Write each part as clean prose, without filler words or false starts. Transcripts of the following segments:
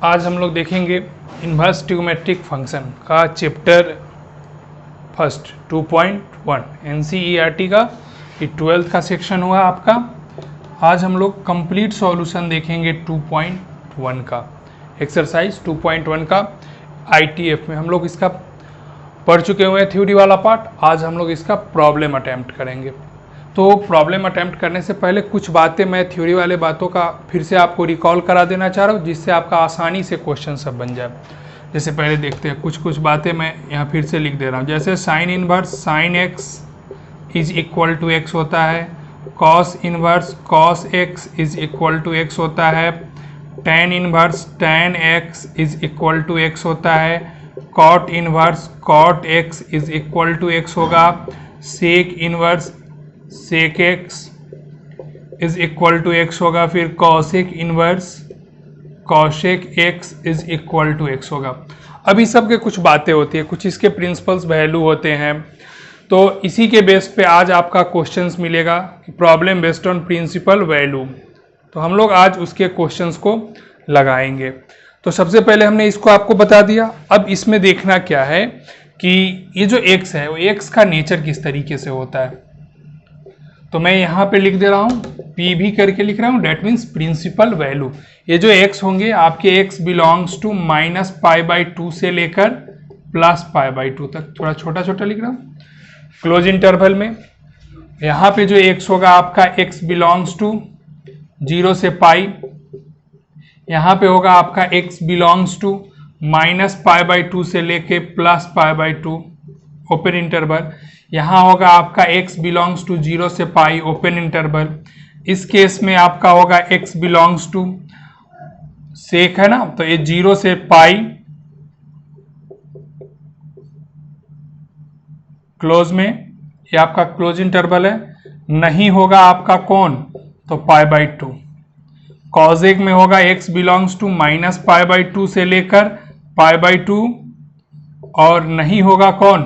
आज हम लोग देखेंगे इन्वर्स ट्रिग्नोमेट्रिक फंक्शन का चैप्टर फर्स्ट 2.1 एनसीईआरटी का। ये 12th का सेक्शन हुआ आपका। आज हम लोग कंप्लीट सॉल्यूशन देखेंगे 2.1 का, एक्सरसाइज 2.1 का। आईटीएफ में हम लोग इसका पढ़ चुके हुए हैं थ्योरी वाला पार्ट। आज हम लोग इसका प्रॉब्लम अटेम्प्ट करेंगे। तो प्रॉब्लम अटेम्प्ट करने से पहले कुछ बातें मैं थ्योरी वाले बातों का फिर से आपको रिकॉल करा देना चाह रहा हूँ, जिससे आपका आसानी से क्वेश्चन सब बन जाए। जैसे पहले देखते हैं, कुछ बातें मैं यहाँ फिर से लिख दे रहा हूँ। जैसे sine inverse sine X is equal to X होता है, cos inverse cos X is equal to X होता है, tan inverse tan X is equal to X होता है, cot inverse cot X is equal to X होगा, sec inverse sec X is equal to X होगा, फिर cosec inverse cosec X is equal to X होगा। अभी सब के कुछ बातें होती है, कुछ इसके प्रिंसिपल्स वैल्यू होते हैं। तो इसी के बेस पे आज आपका क्वेश्चंस मिलेगा, problem based on principal value. तो हम लोग आज उसके क्वेश्चंस को लगाएंगे। तो सबसे पहले हमने इसको आपको बता दिया। अब इसमें देखना क्या है कि ये जो x है वो x का नेचर किस तरीके से होता है। तो मैं यहाँ पे लिख दे रहा हूँ, p भी करके लिख रहा हूँ, डेट मीन्स प्रिंसिपल वैल्यू। ये जो x होंगे आपके x बिलोंग्स टू -π/2 से लेकर +π/2 तक। थोड़ा छोटा छोटा लिख रहा हूँ क्लोज इंटरवल में। यहाँ पे जो x होगा आपका x बिलोंग्स टू 0 से पाई, यहाँ पे होगा आपका x बिलोंग्स टू -π/2 से लेके +π/2 ओपन इंटरवल। यहाँ होगा आपका x बिलोंग्स टू 0 से पाई ओपन इंटरवल। इस केस में आपका होगा x बिलोंग्स टू सेक है ना, तो ये 0 से पाई क्लोज में, ये आपका क्लोज इंटरवल है। नहीं होगा आपका कौन, तो π/2। कॉजेक में होगा x बिलोंग्स टू -π/2 से लेकर π/2 और नहीं होगा कौन,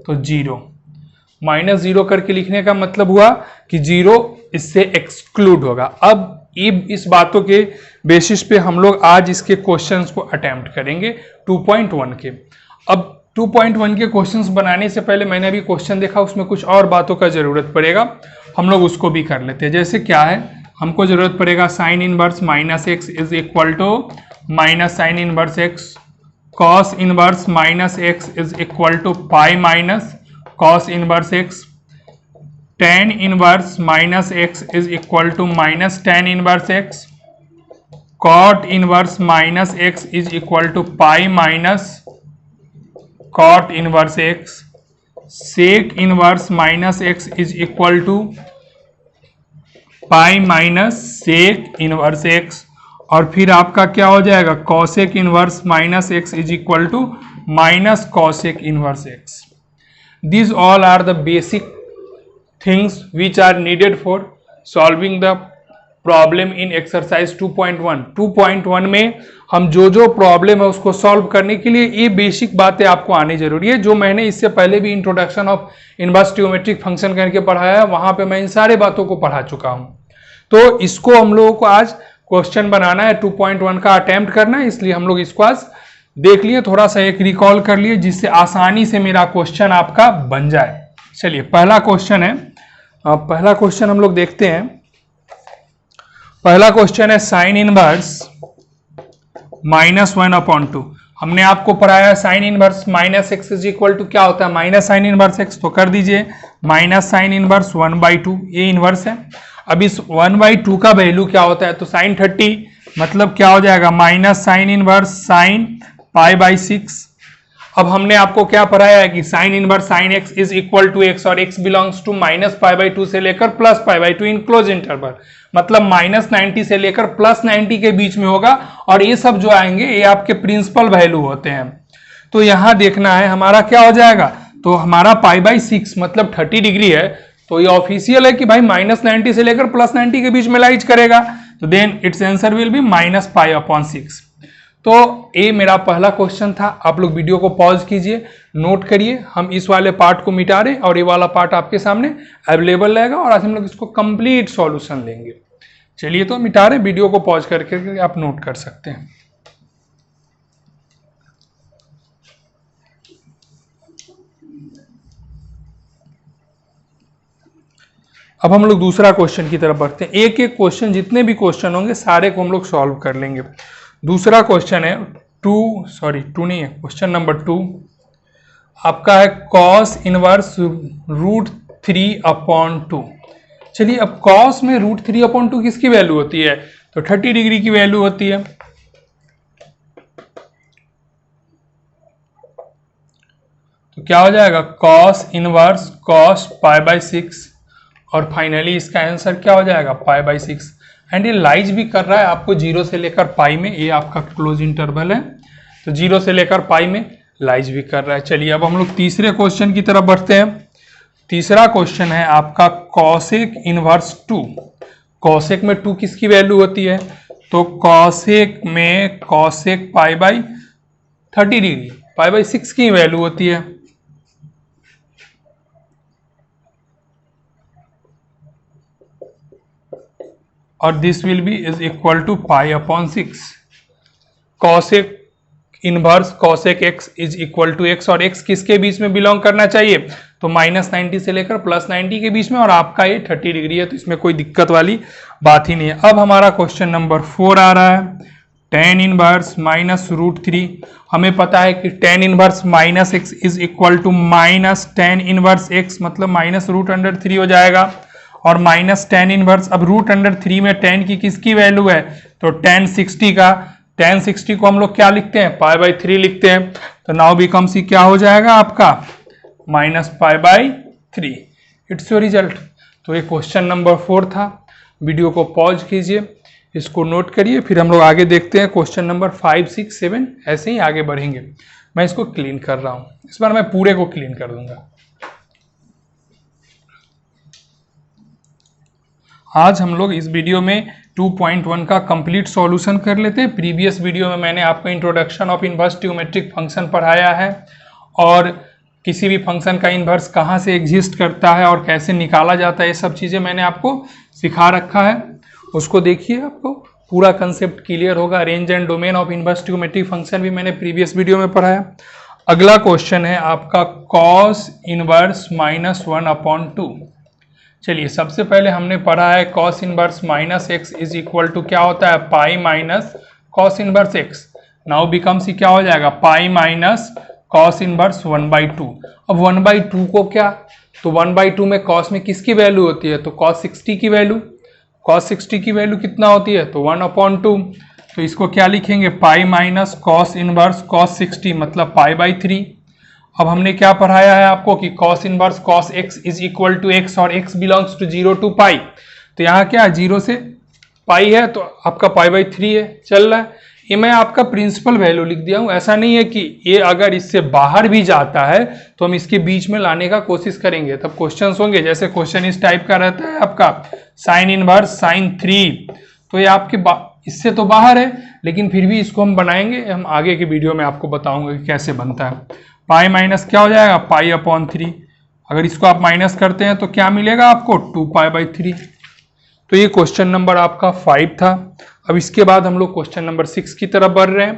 तो 0। -0 करके लिखने का मतलब हुआ कि 0 इससे एक्सक्लूड होगा। अब इस बातों के बेसिस पे हम लोग आज इसके क्वेश्चंस को अटेम्प्ट करेंगे 2.1 के। अब 2.1 के क्वेश्चंस बनाने से पहले मैंने अभी क्वेश्चन देखा, उसमें कुछ और बातों का जरूरत पड़ेगा, हम लोग उसको भी कर लेते हैं। जैसे क्या है, हमको जरूरत पड़ेगा sine inverse -x is equal to minus sine inverse x, cos inverse -x is equal to pi minus cos inverse x, tan inverse -x is equal to minus tan inverse x, cot inverse -x is equal to pi minus cot inverse x, sec inverse -x is equal to pi minus sec inverse x, और फिर आपका क्या हो जाएगा, cosec inverse -x is equal to minus cosec inverse x। These all are the basic things which are needed for solving the problem in exercise 2.1। 2.1 में हम जो problem है उसको सॉल्व करने के लिए ये बेसिक बातें आपको आनी जरूरी है, जो मैंने इससे पहले भी introduction of inverse trigonometric function करके पढ़ाया है, वहां पे मैं इन सारे बातों को पढ़ा चुका हूं। तो इसको हम लोगों को आज क्वेश्चन बनाना है, 2.1 का अटेम्प्ट करना है, इसलिए हम लोग इसको आज देख लिए, थोड़ा सा एक रिकॉल कर लिए, जिससे आसानी से मेरा क्वेश्चन आपका बन जाए। चलिए पहला क्वेश्चन है, पहला क्वेश्चन हम लोग देखते हैं। पहला क्वेश्चन है साइन इनवर्स -1/2। हमने आपको पढ़ाया sine inverse -x is equal to क्या होता है, माइनस साइन इनवर्स x। तो कर दीजिए माइनस साइन इनवर्स 1/2, ये इनवर्स है। अब इस 1/2 का वैल्यू क्या होता है, तो साइन 30 मतलब क्या हो जाएगा, माइनस साइन इनवर्स साइन π/6। अब हमने आपको क्या पढ़ाया है कि sine inverse sine x is equal to x, और x बिलोंग्स टू -π/2 से लेकर +π/2 इन क्लोज इंटरवल, मतलब -90 से लेकर +90 के बीच में होगा। और ये सब जो आएंगे ये आपके प्रिंसिपल वैल्यू होते हैं। तो यहां देखना है हमारा क्या हो जाएगा, तो हमारा π/6 मतलब 30 डिग्री है, तो ये ऑफिशियल है कि भाई -90 से लेकर +90 के बीच में लाइज करेगा। तो then it's answer will be -π/6। तो ये मेरा पहला क्वेश्चन था। आप लोग वीडियो को पॉज कीजिए, नोट करिए, हम इस वाले पार्ट को मिटा रहे और ये वाला पार्ट आपके सामने अवेलेबल रहेगा, और आज हम लोग इसको कंप्लीट सॉल्यूशन लेंगे। चलिए तो मिटा रहे, वीडियो को पॉज करके आप नोट कर सकते हैं। अब हम लोग दूसरा क्वेश्चन की तरफ बढ़ते हैं। एक एक क्वेश्चन, जितने भी क्वेश्चन होंगे सारे को हम लोग सॉल्व कर लेंगे। दूसरा क्वेश्चन है टू नहीं है, क्वेश्चन नंबर 2 आपका है कॉस इनवर्स √3/2। चलिए, अब कॉस में √3/2 किसकी वैल्यू होती है? तो 30 डिग्री की वैल्यू होती है। तो क्या हो जाएगा? कॉस इनवर्स कॉस π/6, और फाइनली इसका आंसर क्या हो जाएगा? π/6। एंड ये लाइज भी कर रहा है आपको 0 से लेकर पाई में, ये आपका क्लोज इंटरवल है, तो 0 से लेकर पाई में लाइज भी कर रहा है। चलिए, अब हम लोग तीसरे क्वेश्चन की तरफ बढ़ते हैं। तीसरा क्वेश्चन है आपका कॉसेक इनवर्स 2। कॉसेक में 2 किसकी वैल्यू होती है? तो कॉसेक में कॉसेक π/30 डिग्री π/6 की वैल्यू होती है। और this will be is equal to π/6। Cosec inverse cosec x is equal to x, और x किसके बीच में बिलोंग करना चाहिए? तो -90 से लेकर +90 के बीच में, और आपका ये 30 डिग्री है, तो इसमें कोई दिक्कत वाली बात ही नहीं है। अब हमारा क्वेश्चन नंबर 4 आ रहा है tan इनवर्स -√3। हमें पता है कि tan inverse -x is equal to -tan inverse x, मतलब -√3 हो जाएगा, और -tan इनवर्स, अब √3 में tan की किसकी वैल्यू है? तो tan 60 का, tan 60 को हम लोग क्या लिखते हैं? π/3 लिखते हैं। तो नाउ बिकम्स ही क्या हो जाएगा आपका? -π/3। It's your result. तो ये क्वेश्चन नंबर 4 था। वीडियो को पॉज कीजिए, इसको नोट करिए, फिर हम लोग आगे देखते हैं क्वेश्चन नंबर 5, 6, 7, ऐसे ही आगे बढ़ेंगे। मैं इसको क्लीन कर रहा हूं, इस बार मैं पूरे को क्लीन कर दूंगा। आज हम लोग इस वीडियो में 2.1 का कंप्लीट सॉल्यूशन कर लेते हैं। प्रीवियस वीडियो में मैंने आपको introduction of inverse trigonometric function पढ़ाया है, और किसी भी फंक्शन का इनवर्स कहाँ से एग्जिस्ट करता है और कैसे निकाला जाता है, ये सब चीज़ें मैंने आपको सिखा रखा है। उसको देखिए, आपको पूरा कंसेप्ट क्लियर होगा। Range and domain of inverse trigonometric function भी मैंने प्रीवियस वीडियो में पढ़ाया। अगला क्वेश्चन है आपका कॉस इनवर्स -1/2। चलिए, सबसे पहले हमने पढ़ा है cos inverse -x is equal to क्या होता है? Pi minus cos inverse x। Now becomes ही क्या हो जाएगा? Pi minus cos inverse 1/2। अब 1/2 को क्या, तो 1/2 में कॉस में किसकी वैल्यू होती है? तो cos 60 की वैल्यू। cos 60 की वैल्यू कितना होती है? तो 1/2। तो इसको क्या लिखेंगे? पाई माइनस कॉस इनवर्स cos 60, मतलब π/3। अब हमने क्या पढ़ाया है आपको कि cos inverse cos x is equal to x, और x belongs to 0 to pi. तो यहाँ क्या 0 से पाई है, तो आपका π/3 है, चल रहा है। ये मैं आपका प्रिंसिपल वैल्यू लिख दिया हूँ। ऐसा नहीं है कि ये अगर इससे बाहर भी जाता है तो हम इसके बीच में लाने का कोशिश करेंगे, तब क्वेश्चंस होंगे। जैसे क्वेश्चन इस टाइप का रहता है आपका साइन इनवर्स sin 3, तो ये आपके इससे तो बाहर है, लेकिन फिर भी इसको हम बनाएंगे। हम आगे के वीडियो में आपको बताऊंगा कि कैसे बनता है। पाई माइनस क्या हो जाएगा? π/3। अगर इसको आप माइनस करते हैं तो क्या मिलेगा आपको? 2π/3। तो ये क्वेश्चन नंबर आपका 5 था। अब इसके बाद हम लोग क्वेश्चन नंबर 6 की तरफ बढ़ रहे हैं।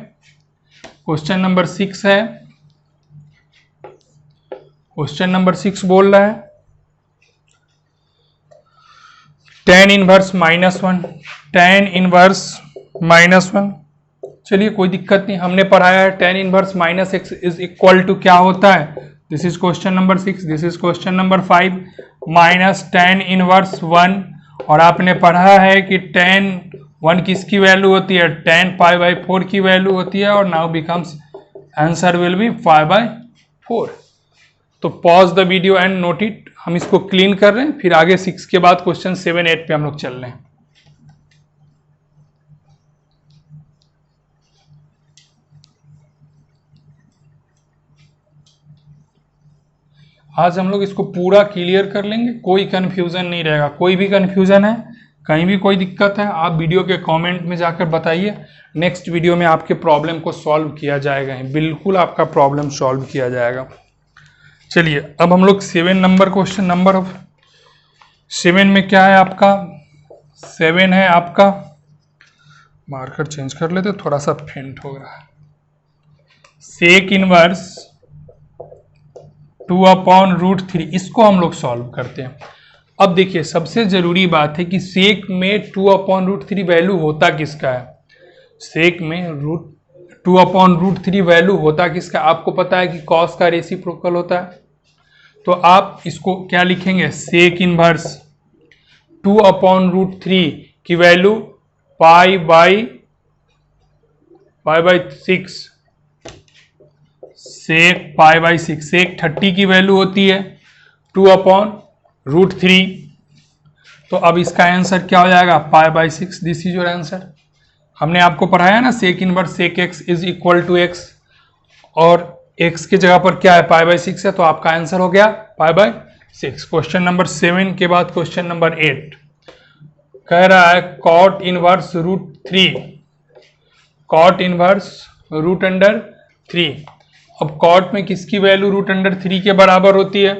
क्वेश्चन नंबर 6 है, क्वेश्चन नंबर 6 बोल रहा है tan इनवर्स -1, tan इनवर्स -1। चलिए, कोई दिक्कत नहीं, हमने पढ़ाया है tan inverse -x is equal to क्या होता है? This is question number 6, this is question number 5, minus tan inverse 1, और आपने पढ़ा है कि tan 1 किसकी वैल्यू होती है? tan π/4 की वैल्यू होती है, और now becomes answer will be π/4। तो pause the video and note it. हम इसको क्लीन कर रहे हैं, फिर आगे 6 के बाद क्वेश्चन 7, 8 पे हम लोग चल रहे हैं। आज हम लोग इसको पूरा क्लियर कर लेंगे, कोई कंफ्यूजन नहीं रहेगा। कोई भी कंफ्यूजन है, कहीं भी कोई दिक्कत है, आप वीडियो के कमेंट में जाकर बताइए। नेक्स्ट वीडियो में आपके प्रॉब्लम को सॉल्व किया जाएगा, बिल्कुल आपका प्रॉब्लम सॉल्व किया जाएगा। चलिए, अब हम लोग 7 नंबर क्वेश्चन नंबर 7 में क्या है आपका? 7 है आपका, मार्कर चेंज कर लेते, थोड़ा सा फेंट हो रहा है। सेक इनवर्स 2/√3, इसको हम लोग सॉल्व करते हैं। अब देखिए सबसे जरूरी बात है कि सेक में 2/√3 वैल्यू होता किसका है। सेक में 2/√3 वैल्यू होता किसका, आपको पता है कि कॉस का रेसिप्रोकल होता है। तो आप इसको क्या लिखेंगे, सेक इनवर्स 2/√3 की वैल्यू π/6, सेक π/6, सेक 30 की वैल्यू होती है 2/√3। तो अब इसका आंसर क्या हो जाएगा, π/6। This is your answer. हमने आपको पढ़ाया ना sec inverse sec X is equal to X, और एक्स की जगह पर क्या है, π/6 है, तो आपका आंसर हो गया π/6। क्वेश्चन नंबर 7 के बाद क्वेश्चन नंबर 8 कह रहा है कॉट इनवर्स √3, कॉट इनवर्स √3। अब कॉट में किसकी वैल्यू √3 के बराबर होती है,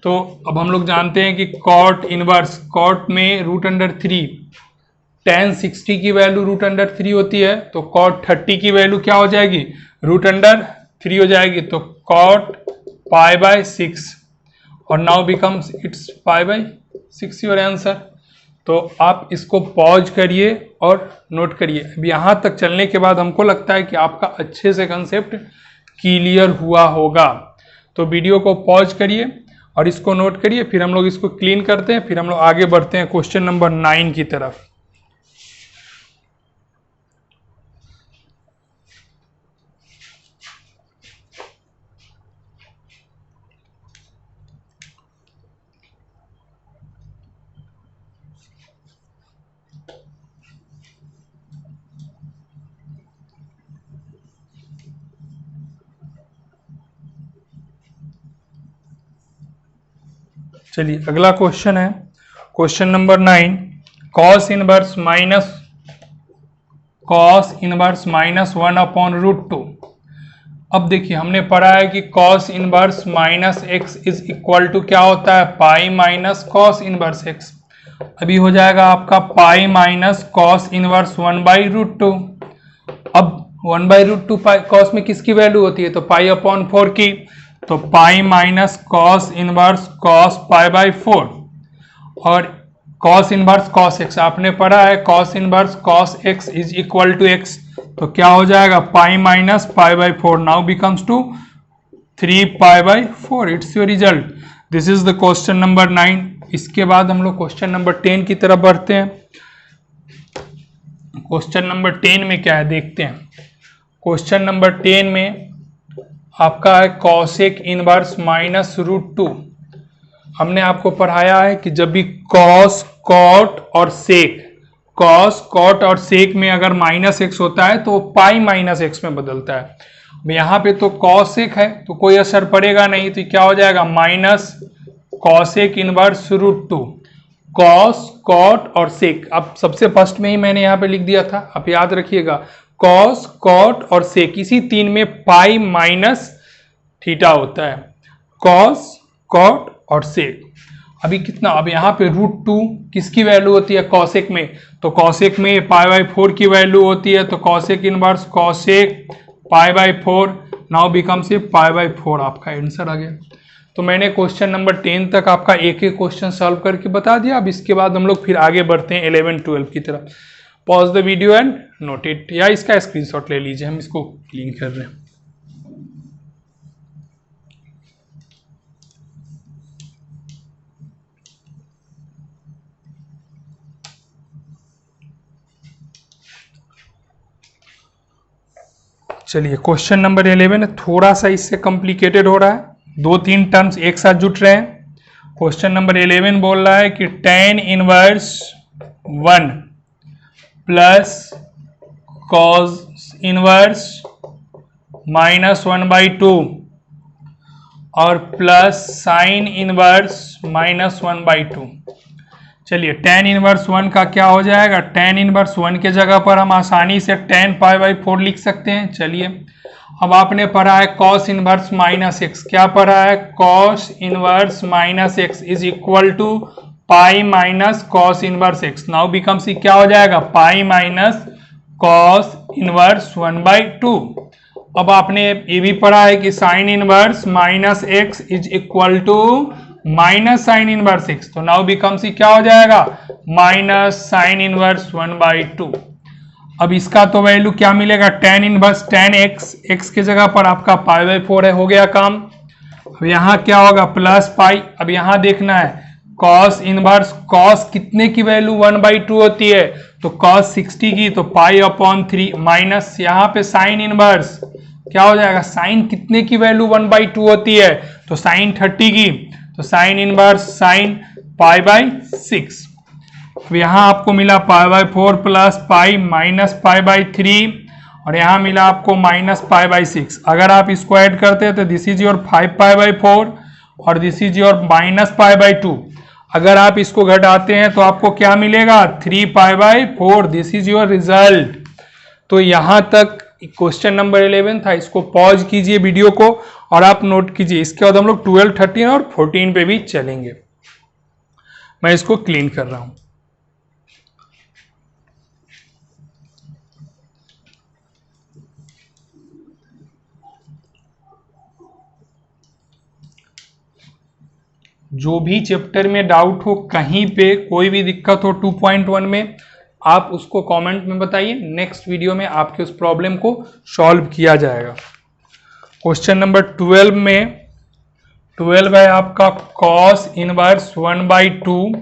तो अब हम लोग जानते हैं कि कॉट इनवर्स, कॉट में √3 tan 60 की वैल्यू √3 होती है, तो कॉट 30 की वैल्यू क्या हो जाएगी, √3 हो जाएगी, तो कॉट π/6 और now becomes it's π/6 your answer. तो आप इसको पॉज करिए और नोट करिए। अब यहाँ तक चलने के बाद हमको लगता है कि आपका अच्छे से कंसेप्ट क्लियर हुआ होगा। तो वीडियो को पॉज करिए और इसको नोट करिए, फिर हम लोग इसको क्लीन करते हैं, फिर हम लोग आगे बढ़ते हैं क्वेश्चन नंबर 9 की तरफ। चलिए अगला क्वेश्चन है क्वेश्चन नंबर 9, कॉस इनवर्स -1/√2। अब देखिए हमने पढ़ा है कि cos inverse -x is equal to क्या होता है, pi minus cos inverse x। अभी हो जाएगा आपका पाई माइनस कॉस इनवर्स 1/√2। अब 1/√2 कॉस में किसकी वैल्यू होती है, तो π/4 की, तो pi minus cos inverse cos π/4 और कॉस इनवर्स कॉस एक्स आपने पढ़ा है, cos inverse cos X is equal to X, तो क्या हो जाएगा pi minus π/4, now becomes two 3π/4। It's your result. This is the question number 9। इसके बाद हम लोग क्वेश्चन नंबर 10 की तरफ बढ़ते हैं। क्वेश्चन नंबर 10 में क्या है देखते हैं। क्वेश्चन नंबर 10 में आपका है कॉसेक इनवर्स -√2। हमने आपको पढ़ाया है कि जब भी कॉस, कॉट और सेक, कॉस, कॉट और सेक में अगर -x होता है तो पाई -x में बदलता है। अब यहाँ पे तो कॉसेक है तो कोई असर पड़ेगा नहीं, तो क्या हो जाएगा minus cosec inverse √2, cos, cot और सेक। अब सबसे फर्स्ट में ही मैंने यहाँ पे लिख दिया था, आप याद रखिएगा, कॉस, कॉट और सेक इसी तीन में पाई माइनस थीटा होता है, कॉस, कॉट और सेक। अभी कितना, अब यहाँ पे √2 किसकी वैल्यू होती है कॉसेक में, तो कॉसेक में π/4 की वैल्यू होती है, तो cosec inverse cosec π/4 now becomes π/4। आपका आंसर आ गया। तो मैंने क्वेश्चन नंबर 10 तक आपका एक एक क्वेश्चन सॉल्व करके बता दिया। अब इसके बाद हम लोग फिर आगे बढ़ते हैं 11-12 की तरफ। Pause the video and note it, या इसका स्क्रीनशॉट ले लीजिए, हम इसको क्लीन कर रहे हैं। चलिए क्वेश्चन नंबर 11 थोड़ा सा इससे कॉम्प्लिकेटेड हो रहा है, 2-3 टर्म्स एक साथ जुट रहे हैं। क्वेश्चन नंबर 11 बोल रहा है कि tan inverse 1 plus cos inverse -1/2 और प्लस साइन इनवर्स -1/2। चलिए tan इनवर्स 1 का क्या हो जाएगा, tan इनवर्स 1 के जगह पर हम आसानी से tan π/4 लिख सकते हैं। चलिए अब आपने पढ़ा है cos इनवर्स -x, क्या पढ़ा है, cos inverse -x is equal to pi minus cos inverse x। Now becomes क्या हो जाएगा, पाई माइनस कॉस इनवर्स 1/2। अब आपने ये भी पढ़ा है कि sine inverse -x is equal to minus sine inverse x, तो नाउ बिकम्स क्या हो जाएगा माइनस साइन इनवर्स 1/2। अब इसका तो वैल्यू क्या मिलेगा tan inverse tan x, x की जगह पर आपका π/4 है, हो गया काम। अब यहाँ क्या होगा प्लस पाई। अब यहाँ देखना है cos इनवर्स, cos कितने की वैल्यू 1/2 होती है, तो cos 60 की, तो π/3 माइनस यहाँ पे साइन इनवर्स क्या हो जाएगा, साइन कितने की वैल्यू 1/2 होती है, तो साइन 30 की, तो साइन इनवर्स साइन π/6। अब यहाँ आपको मिला π/4 प्लस पाई माइनस π/3 और यहाँ मिला आपको माइनस π/6। अगर आप इसको ऐड करते हैं तो दिस इज योर 5π/4 और दिस इज योर माइनस π/2। अगर आप इसको घटाते हैं तो आपको क्या मिलेगा 3π/4। This is your result. तो यहाँ तक क्वेश्चन नंबर 11 था। इसको पॉज कीजिए वीडियो को और आप नोट कीजिए। इसके बाद हम लोग 12, 13 और 14 पे भी चलेंगे। मैं इसको क्लीन कर रहा हूं। जो भी चैप्टर में डाउट हो, कहीं पे कोई भी दिक्कत हो 2.1 में, आप उसको कमेंट में बताइए। नेक्स्ट वीडियो में आपके उस प्रॉब्लम को सॉल्व किया जाएगा। क्वेश्चन नंबर 12 में 12 है आपका cos inverse 1/2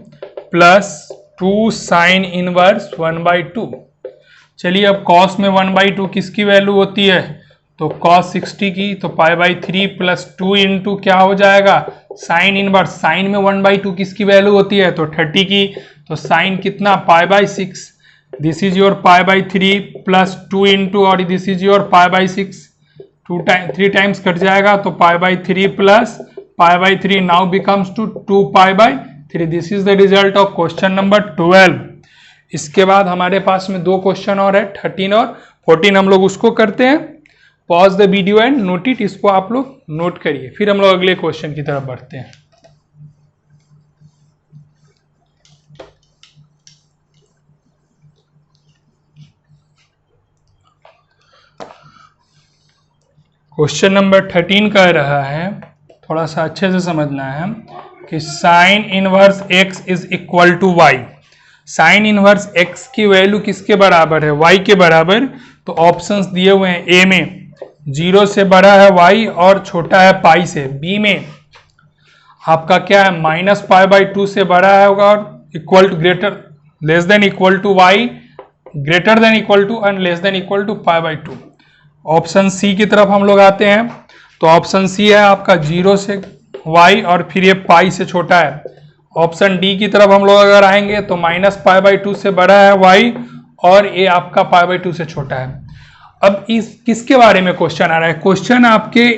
plus 2 sine inverse 1/2। चलिए अब cos में 1/2 किसकी वैल्यू होती है, तो cos 60 की, तो π/3 प्लस 2 इंटू क्या हो जाएगा साइन इनवर्स। साइन में 1/2 किसकी वैल्यू होती है, तो 30 की, तो साइन कितना π/6। This is your π/3 plus 2 into और दिस इज योर π/6, 3 टाइम्स कट जाएगा, तो π/3 प्लस π/3 now becomes two 2π/3। This is the result of question number 12। इसके बाद हमारे पास में 2 क्वेश्चन और है 13 और 14। हम लोग उसको करते हैं। Pause the video and note it. इसको आप लोग नोट करिए, फिर हम लोग अगले क्वेश्चन की तरफ बढ़ते हैं। क्वेश्चन नंबर 13 कह रहा है, थोड़ा सा अच्छे से समझना है कि sine inverse x is equal to y. Sine inverse x की वैल्यू किसके बराबर है, y के बराबर। तो ऑप्शंस दिए हुए हैं। ए में 0 से बड़ा है y और छोटा है पाई से। बी में आपका क्या है माइनस π/2 से बड़ा है होगा और equal to greater less than equal to y, greater than equal to and less than equal to π/2। Option C की तरफ हम लोग आते हैं। तो ऑप्शन सी है आपका 0 से y और फिर ये पाई से छोटा है। ऑप्शन डी की तरफ हम लोग अगर आएंगे तो माइनस π/2 से बड़ा है y और ये आपका π/2 से छोटा है। अब इस किसके बारे में क्वेश्चन आ रहा है, क्वेश्चन आपके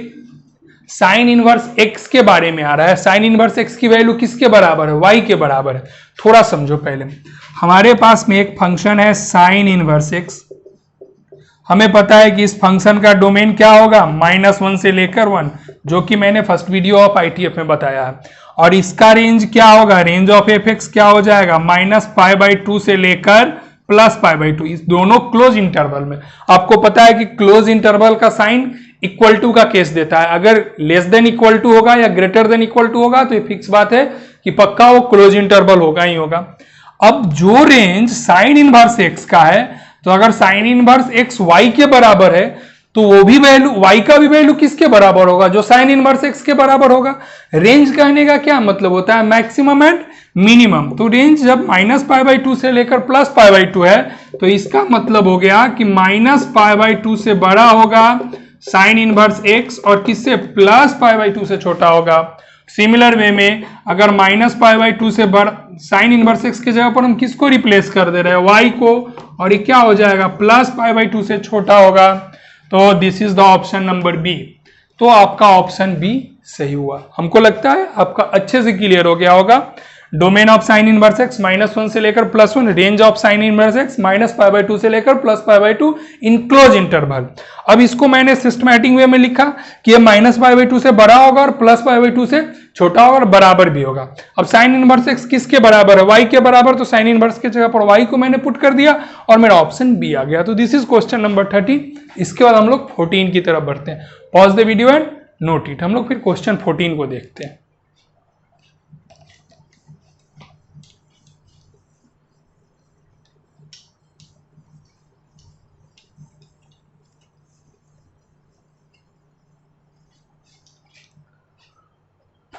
साइन इनवर्स x के बारे में आ रहा है। साइन इनवर्स x की वैल्यू किसके बराबर है, y के बराबर है। थोड़ा समझो पहले। हमारे पास में एक फंक्शन है साइन इनवर्स x। हमें पता है कि इस फंक्शन का डोमेन क्या होगा -1 से लेकर 1, जो कि मैंने फर्स्ट वीडियो ऑफ ITF में बताया है। और इसका रेंज क्या होगा, रेंज ऑफ fx क्या हो जाएगा -π/2 से लेकर +π/2। इस दोनों क्लोज इंटरवल में। आपको पता है कि क्लोज इंटरवल का साइन इक्वल टू का केस देता है। अगर लेस देन इक्वल टू होगा या ग्रेटर देन इक्वल टू होगा तो ये फिक्स बात है कि पक्का वो क्लोज इंटरवल होगा ही होगा। अब जो रेंज साइन इनवर्स x का है, तो अगर साइन इनवर्स x y के बराबर है तो वो भी वैल्यू y का भी वैल्यू किसके बराबर होगा, जो साइन इनवर्स x के बराबर होगा। रेंज कहने का क्या मतलब होता है, मैक्सिमम एंड मिनिमम। तो रेंज जब -π/2 से लेकर +π/2 है तो इसका मतलब हो गया कि -π/2 से बड़ा होगा साइन इनवर्स x और किससे +π/2 से छोटा होगा। सिमिलर वे में अगर -π/2 से बड़ा साइन इनवर्स x की जगह पर हम किसको रिप्लेस कर दे रहे हैं, y को, और ये क्या हो जाएगा +π/2 से छोटा होगा। तो this is the option number B. तो आपका ऑप्शन बी सही हुआ। हमको लगता है आपका अच्छे से क्लियर हो गया होगा। Domain of sine inverse x -1 से लेकर +1, range of sine inverse x -π/2 से लेकर +π/2 इन क्लोज इंटरवल। अब इसको मैंने सिस्टमैटिक वे में लिखा कि ये -π/2 से बड़ा होगा और +π/2 से छोटा होगा और बराबर भी होगा। अब साइन इनवर्स x किसके बराबर है, y के बराबर। तो साइन इनवर्स की जगह पर y को मैंने पुट कर दिया और मेरा ऑप्शन बी आ गया। तो दिस इज क्वेश्चन नंबर 30। इसके बाद हम लोग 14 की तरफ बढ़ते हैं। Pause the video and note it. हम लोग फिर क्वेश्चन 14 को देखते हैं।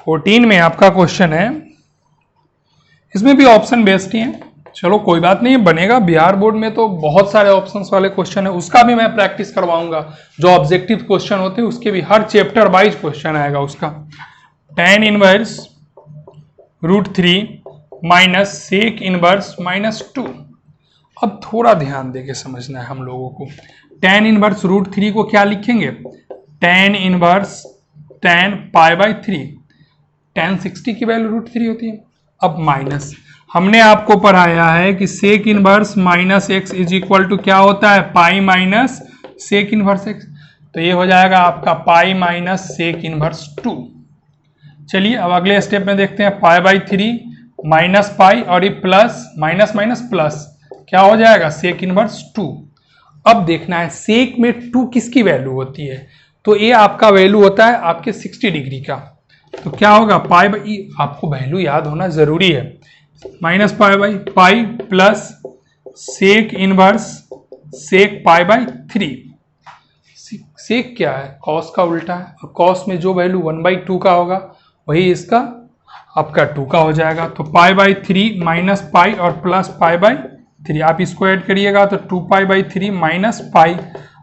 14 में आपका क्वेश्चन है, इसमें भी ऑप्शन बेस्ड ही है, चलो कोई बात नहीं, बनेगा। बिहार बोर्ड में तो बहुत सारे ऑप्शंस वाले क्वेश्चन है, उसका भी मैं प्रैक्टिस करवाऊंगा। जो ऑब्जेक्टिव क्वेश्चन होते हैं उसके भी हर चैप्टर वाइज क्वेश्चन आएगा उसका। tan inverse √3 minus sec inverse -2। अब थोड़ा ध्यान देके समझना है हम लोगों को। tan इनवर्स √3 को क्या लिखेंगे? tan inverse tan π/3। tan 60 की वैल्यू √3 होती है। अब माइनस, हमने आपको पढ़ाया है कि sec inverse -x is equal to क्या होता है? Pi minus sec inverse x। तो ये हो जाएगा आपका पाई माइनस सेक इनवर्स 2। चलिए अब अगले स्टेप में देखते हैं। π/3 माइनस पाई और ये प्लस माइनस माइनस प्लस क्या हो जाएगा? Sec inverse 2। अब देखना है सेक में 2 किसकी वैल्यू होती है? तो ये आपका वैल्यू होता है आपके 60 डिग्री का। तो क्या होगा? पाई, आपको वैल्यू याद होना जरूरी है। Minus pi plus sec inverse sec π/3। Sec क्या है? कॉस का उल्टा है, और कॉस में जो वैल्यू 1/2 का होगा वही इसका आपका 2 का हो जाएगा। तो π/3 माइनस पाई और प्लस π/3, आप इसको ऐड करिएगा तो 2π/3 माइनस पाई।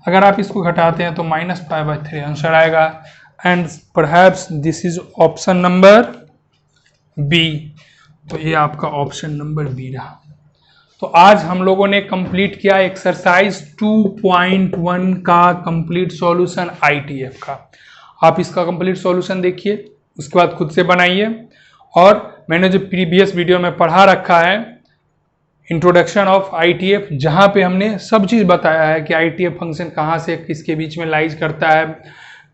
अगर आप इसको घटाते हैं तो माइनस π/3 आंसर आएगा। And perhaps this is option number B. तो ये आपका ऑप्शन नंबर बी रहा। तो आज हम लोगों ने कंप्लीट किया एक्सरसाइज 2.1 का कंप्लीट सॉल्यूशन ITF का। आप इसका कंप्लीट सॉल्यूशन देखिए, उसके बाद खुद से बनाइए। और मैंने जो प्रीवियस वीडियो में पढ़ा रखा है इंट्रोडक्शन ऑफ ITF, जहाँ पे हमने सब चीज़ बताया है कि ITF फंक्शन कहाँ से किसके बीच में लाइज करता है,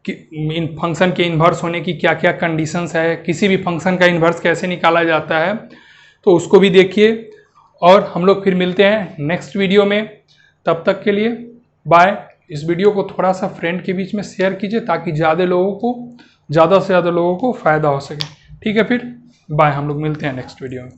कि इन फंक्शन के इन्वर्स होने की क्या क्या कंडीशंस है, किसी भी फंक्शन का इन्वर्स कैसे निकाला जाता है, तो उसको भी देखिए। और हम लोग फिर मिलते हैं नेक्स्ट वीडियो में। तब तक के लिए बाय। इस वीडियो को थोड़ा सा फ्रेंड के बीच में शेयर कीजिए ताकि ज़्यादा से ज़्यादा लोगों को फ़ायदा हो सके। ठीक है, फिर बाय, हम लोग मिलते हैं नेक्स्ट वीडियो में।